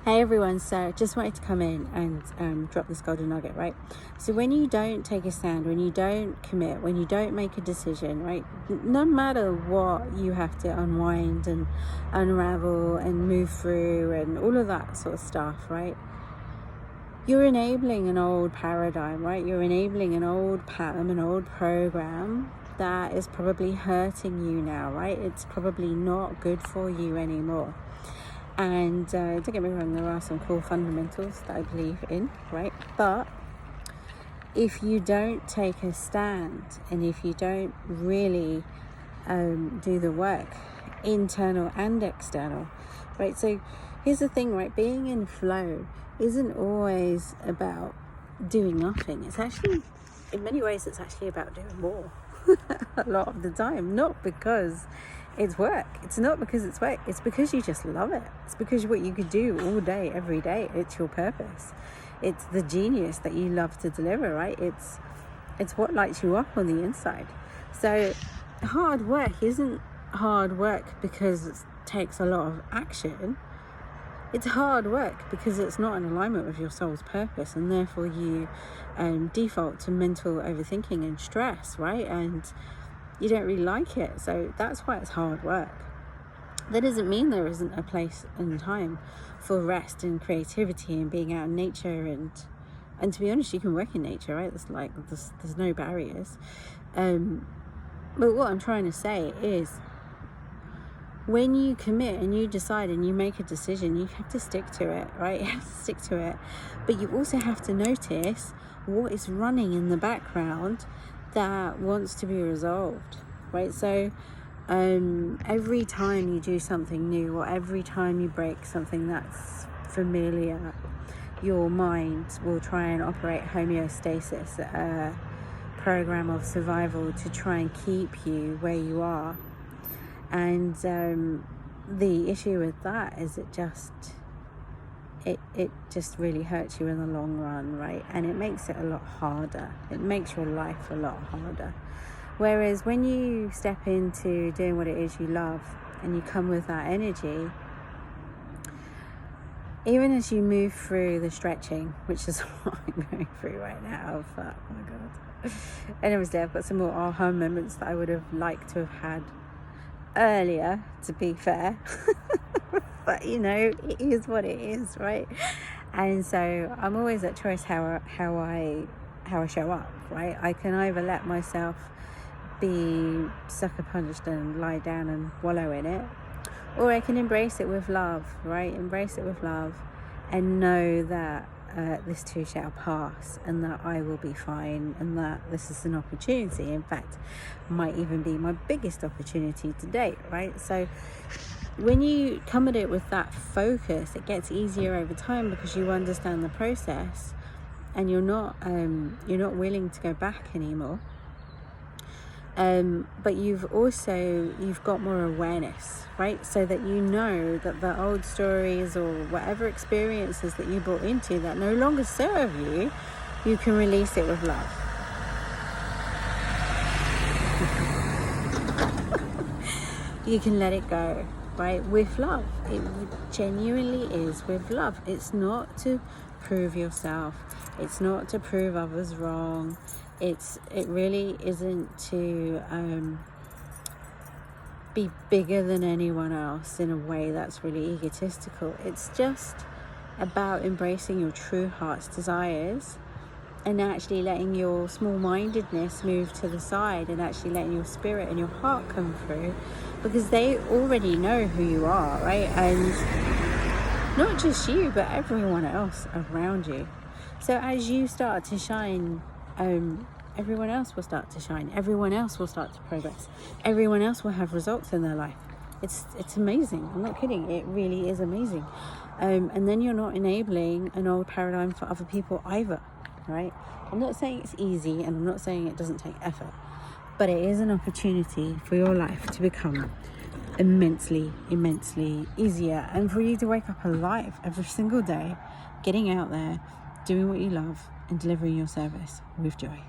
Hey everyone, so just wanted to come in and drop this golden nugget, right? So when you don't take a stand, when you don't commit, when you don't make a decision, right, no matter what, you have to unwind and unravel and move through and all of that sort of stuff, right? You're enabling an old paradigm, right? You're enabling an old pattern, an old program that is probably hurting you now, right? It's probably not good for you anymore. And don't get me wrong, there are some cool fundamentals that I believe in, right? But if you don't take a stand and if you don't really do the work, internal and external, right? So here's the thing, right? Being in flow isn't always about doing nothing. It's actually, in many ways, it's actually about doing more a lot of the time. Not because it's work. It's not because it's work. It's because you just love it. It's because what you could do all day, every day. It's your purpose. It's the genius that you love to deliver, right? It's what lights you up on the inside. So hard work isn't hard work because it takes a lot of action. It's hard work because it's not in alignment with your soul's purpose, and therefore you default to mental overthinking and stress, right? And you don't really like it, so that's why it's hard work. That doesn't mean there isn't a place and time for rest and creativity and being out in nature, and to be honest, you can work in nature, right? There's no barriers. But what I'm trying to say is, when you commit and you decide and you make a decision, you have to stick to it, right? You have to stick to it. But you also have to notice what is running in the background that wants to be resolved, right? So every time you do something new, or every time you break something that's familiar, your mind will try and operate homeostasis, a program of survival to try and keep you where you are. And the issue with that is it just really hurts you in the long run, right? And it makes it a lot harder. It makes your life a lot harder. Whereas when you step into doing what it is you love and you come with that energy, even as you move through the stretching, which is what I'm going through right now, oh my God. And obviously I've got some more aha moments that I would have liked to have had earlier, to be fair. But you know, it is what it is, right? And so I'm always at choice how I show up, right? I can either let myself be sucker punched and lie down and wallow in it, or I can embrace it with love, right? Embrace it with love and know that this too shall pass, and that I will be fine, and that this is an opportunity, in fact might even be my biggest opportunity to date, right? So when you come at it with that focus, it gets easier over time because you understand the process and you're not willing to go back anymore. But you've got more awareness, right? So that you know that the old stories or whatever experiences that you brought into that no longer serve you, you can release it with love. You can let it go, right? With love. It genuinely is with love. It's not to prove yourself. It's not to prove others wrong. It really isn't to be bigger than anyone else in a way that's really egotistical. It's just about embracing your true heart's desires and actually letting your small-mindedness move to the side and actually letting your spirit and your heart come through, because they already know who you are, right? And not just you, but everyone else around you. So as you start to shine, everyone else will start to shine. Everyone else will start to progress. Everyone else will have results in their life. It's amazing. I'm not kidding. It really is amazing. And then you're not enabling an old paradigm for other people either, right? I'm not saying it's easy, and I'm not saying it doesn't take effort, but it is an opportunity for your life to become immensely easier, and for you to wake up alive every single day, getting out there, doing what you love, and delivering your service with joy.